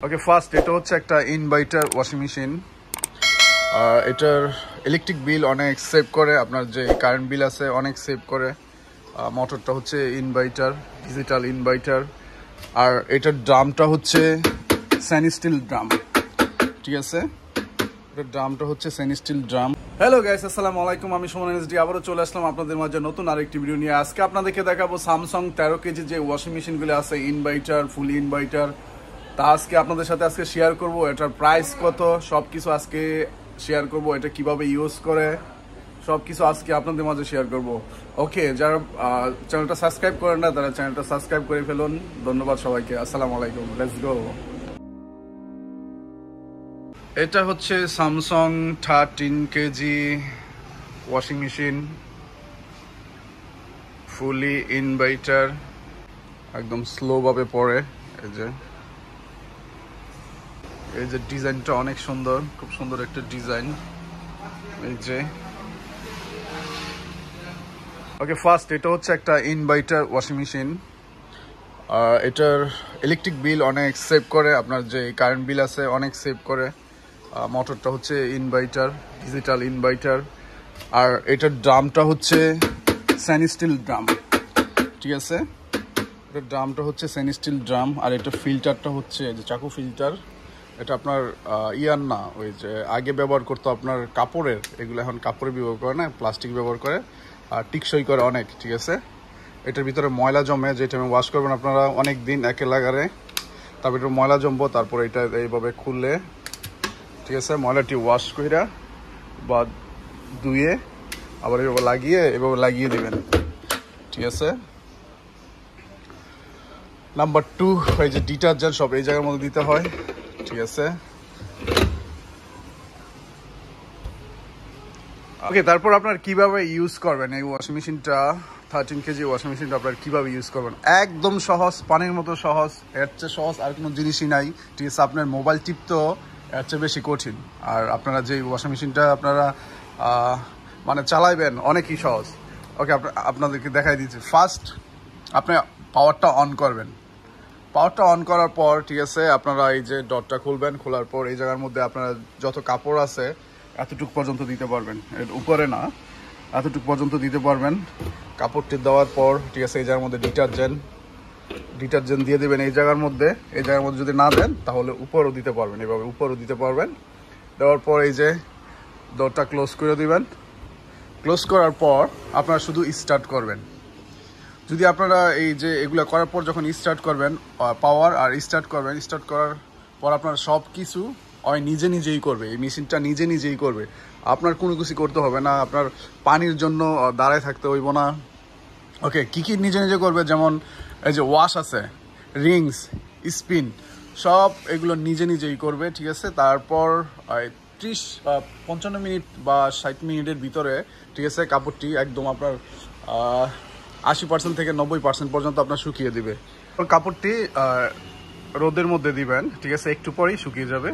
ওকে, first এটা হচ্ছে একটা ইনভার্টার ওয়াশিং মেশিন। এটার ইলেকট্রিক বিল অনেক সেভ করে, আপনার যে কারেন্ট বিল আছে অনেক সেভ করে। মোটরটা হচ্ছে ইনভার্টার, ডিজিটাল ইনভার্টার। আর এটার ড্রামটা হচ্ছে স্টেনলেস স্টিল ড্রাম, ঠিক আছে? এটার ড্রামটা হচ্ছে stainless steel drum. Hello guys, আসসালামু আলাইকুম। আমি সুমন এনএসডি আবারও চলে আসলাম আপনাদের মাঝে নতুন আরেকটি ভিডিও নিয়ে। আজকে আপনাদেরকে দেখাবো স্যামসাং 13 কেজি যে ওয়াশিং মেশিনগুলো আছে, ইনভার্টার, ফুল ইনভার্টার। তা আজকে আপনাদের সাথে শেয়ার করব এটার প্রাইস কত, সব কিছু আজকে শেয়ার করব। এটা কিভাবে ইউজ করে সব কিছু আজকে আপনাদের মাঝে শেয়ার করব। ওকে, যারা চ্যানেলটা সাবস্ক্রাইব করেন না তারা চ্যানেলটা সাবস্ক্রাইব করে ফেলুন। ধন্যবাদ সবাইকে, আসসালামু আলাইকুম। Let's go. এটা হচ্ছে স্যামসাং 13 কেজি ওয়াশিং মেশিন, ফুলি ইনভার্টার, একদম স্লোভাবে পড়ে। এই যে ডিজাইনটা অনেক সুন্দর, খুব সুন্দর একটা ডিজাইন। এই যে ওকে, ফার্স্ট এটা হচ্ছে একটা ইনভার্টার ওয়াশিং মেশিন। এটার ইলেকট্রিক বিল অনেক সেভ করে, আপনার যে কারেন্ট বিল আছে অনেক সেভ করে। মোটরটা হচ্ছে ইনভার্টার, ডিজিটাল ইনভার্টার। আর এটার ড্রামটা হচ্ছে স্টেনলেস স্টিল ড্রাম, ঠিক আছে? এটার ড্রামটা হচ্ছে স্টেনলেস স্টিল ড্রাম। আর এটার ফিল্টারটা হচ্ছে যে চাকু ফিল্টার। এটা আপনার ইয়ার না, ওই যে আগে ব্যবহার করতো আপনার কাপড়ের, এগুলো এখন কাপড়ের ব্যবহার করে না, প্লাস্টিক ব্যবহার করে। আর টিকসই করে অনেক, ঠিক আছে? এটার ভিতরে ময়লা জমে, যে টাইমে ওয়াশ করবেন আপনারা অনেক দিন একে লাগারে, তারপর একটু ময়লা জমবো, তারপর এটা এইভাবে খুললে, ঠিক আছে, ময়লাটি ওয়াশ কইরা বা ধুয়ে আবার এভাবে লাগিয়ে দিবেন, ঠিক আছে? নাম্বার 2, এই যে ডিটারজেন্ট সব এই জায়গার মধ্যে দিতে হয়, ঠিক আছে? ওকে, তারপর আপনার কিভাবে ইউজ করবেন এই ওয়াশিং মেশিনটা, 13 কেজি ওয়াশিং মেশিনটা আপনার কিভাবে ইউজ করবেন, একদম সহজ, পানির মতো সহজ। এর চেয়ে সহজ আর কোনো জিনিসই নাই, ঠিক আছে? আপনার মোবাইল টিপতেও এর চেয়ে বেশি কঠিন। আর আপনারা যে ওয়াশিং মেশিনটা আপনারা মানে চালাইবেন অনেকই সহজ। ওকে, আপনাদেরকে দেখাই দিচ্ছি। ফার্স্ট আপনি পাওয়ারটা অন করবেন। পাওয়ারটা অন করার পর, ঠিক আছে, আপনারা এই যে ডটটা খুলবেন। খোলার পর এই জায়গার মধ্যে আপনারা যত কাপড় আছে এতটুকু পর্যন্ত দিতে পারবেন, এর উপরে না, এতটুকু পর্যন্ত দিতে পারবেন। কাপড়টি দেওয়ার পর, ঠিক আছে, এই জায়গার মধ্যে ডিটারজেন্ট দিয়ে দেবেন এই জায়গার মধ্যে। এই জায়গার মধ্যে যদি না দেন তাহলে উপরও দিতে পারবেন, এভাবে উপরও দিতে পারবেন। দেওয়ার পর এই যে ডটটা ক্লোজ করে দিবেন। ক্লোজ করার পর আপনারা শুধু স্টার্ট করবেন। যদি আপনারা এই যে এগুলো করার পর যখন স্টার্ট করবেন, পাওয়ার আর স্টার্ট করবেন, স্টার্ট করার পর আপনার সব কিছু নিজেই করবে, এই মেশিনটা নিজেই করবে। আপনার কোনো কিছু করতে হবে না, আপনার পানির জন্য দাঁড়ায় থাকতে হইব না। ওকে, কী নিজে করবে, যেমন এই যে ওয়াশ আছে, রিংস, স্পিন, সব এগুলো নিজেই করবে, ঠিক আছে? তারপর 55 মিনিট বা 60 মিনিটের ভিতরে, ঠিক আছে, কাপড়টি একদম আপনার 80% থেকে 90% পর্যন্ত আপনার শুকিয়ে দিবে। কাপড়টি রোদের মধ্যে দিবেন, ঠিক আছে, একটু পরেই শুকিয়ে যাবে।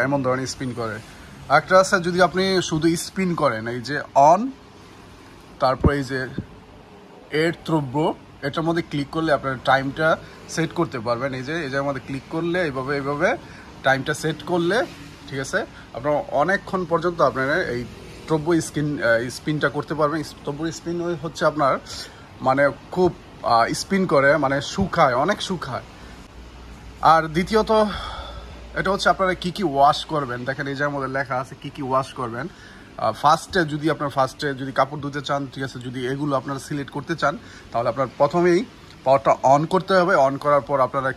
এমন ধরনের স্পিন করে। একটা আছে, যদি আপনি শুধু স্পিন করেন, এই যে অন, তারপর এই যে এর দ্রব্য, এটার মধ্যে ক্লিক করলে আপনার টাইমটা সেট করতে পারবেন। এই যে এটার মধ্যে ক্লিক করলে এইভাবে টাইমটা সেট করলে, ঠিক আছে, আপনার অনেকক্ষণ পর্যন্ত আপনারা এই দ্রব্য স্পিনটা করতে পারবেন। দ্রব্য স্পিন হচ্ছে আপনার মানে খুব স্পিন করে, মানে শুকায়, অনেক শুকায়। আর দ্বিতীয়ত এটা হচ্ছে আপনারা কি ওয়াশ করবেন। দেখেন এই জায়গার মধ্যে লেখা আছে কি ওয়াশ করবেন। ফার্স্টে যদি কাপড় ধুতে চান, ঠিক আছে, যদি এগুলো আপনারা সিলেক্ট করতে চান, তাহলে আপনার প্রথমেই পাওয়ারটা অন করতে হবে। অন করার পর আপনারা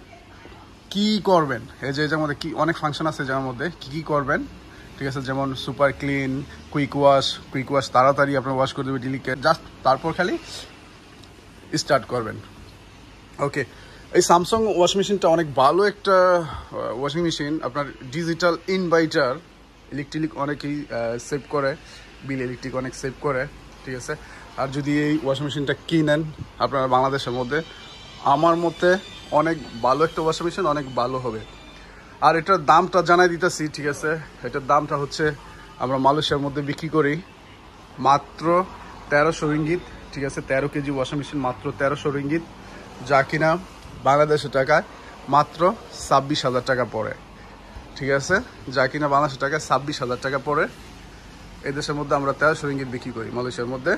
কি করবেন, এই যে এটার মধ্যে অনেক ফাংশন আছে, যার মধ্যে কি করবেন, ঠিক আছে? যেমন সুপার ক্লিন, কুইক ওয়াশ তাড়াতাড়ি আপনার ওয়াশ করে দেবে, ডিলিকেট, জাস্ট তারপর খালি স্টার্ট করবেন। ওকে, এই স্যামসাং ওয়াশিং মেশিনটা অনেক ভালো একটা ওয়াশিং মেশিন। আপনার ডিজিটাল ইনভার্টার, ইলেকট্রিক অনেকেই সেভ করে, বিল ইলেকট্রিক অনেক সেভ করে, ঠিক আছে? আর যদি এই ওয়াশিং মেশিনটা কিনেন আপনারা বাংলাদেশের মধ্যে, আমার মতে অনেক ভালো একটা ওয়াশিং মেশিন, অনেক ভালো হবে। আর এটার দামটা জানাই দিতেছি, ঠিক আছে? এটার দামটা হচ্ছে আমরা মালয়েশিয়ার মধ্যে বিক্রি করি মাত্র 1300 রিঙ্গিত, ঠিক আছে? 13 কেজি ওয়াশিং মেশিন মাত্র 1300 রিঙ্গিত, যা কিনা বাংলাদেশের টাকায় মাত্র 26,000 টাকা পড়ে। ঠিক আছে, যা কিনা বাংলাদেশের টাকায় 26,000 টাকা পড়ে। এই দেশের মধ্যে আমরা 1300 রিঙ্গিত বিক্রি করি মালয়েশিয়ার মধ্যে।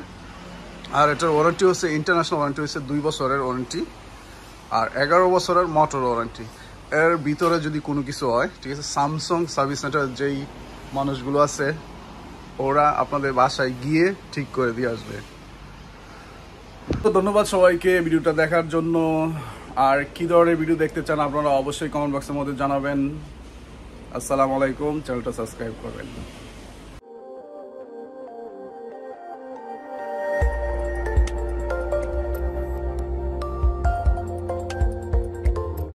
আর এটার ওয়ারেন্টি হচ্ছে ইন্টারন্যাশনাল ওয়ারেন্টি হচ্ছে 2 বছরের ওয়ারেন্টি, আর 11 বছরের মোটর ওয়ারেন্টি। এর ভিতরে যদি কোনো কিছু হয়, ঠিক আছে, স্যামসাং সার্ভিস সেন্টার যেই মানুষগুলো আছে ওরা আপনাদের বাসায় গিয়ে ঠিক করে দিয়ে আসবে। তো ধন্যবাদ সবাইকে ভিডিওটা দেখার জন্য। আর কি ধরনের ভিডিও দেখতে চান আপনারা অবশ্যই কমেন্ট বক্সের মধ্যে জানাবেন। আসসালামু আলাইকুম, চ্যানেলটা সাবস্ক্রাইব করবেন।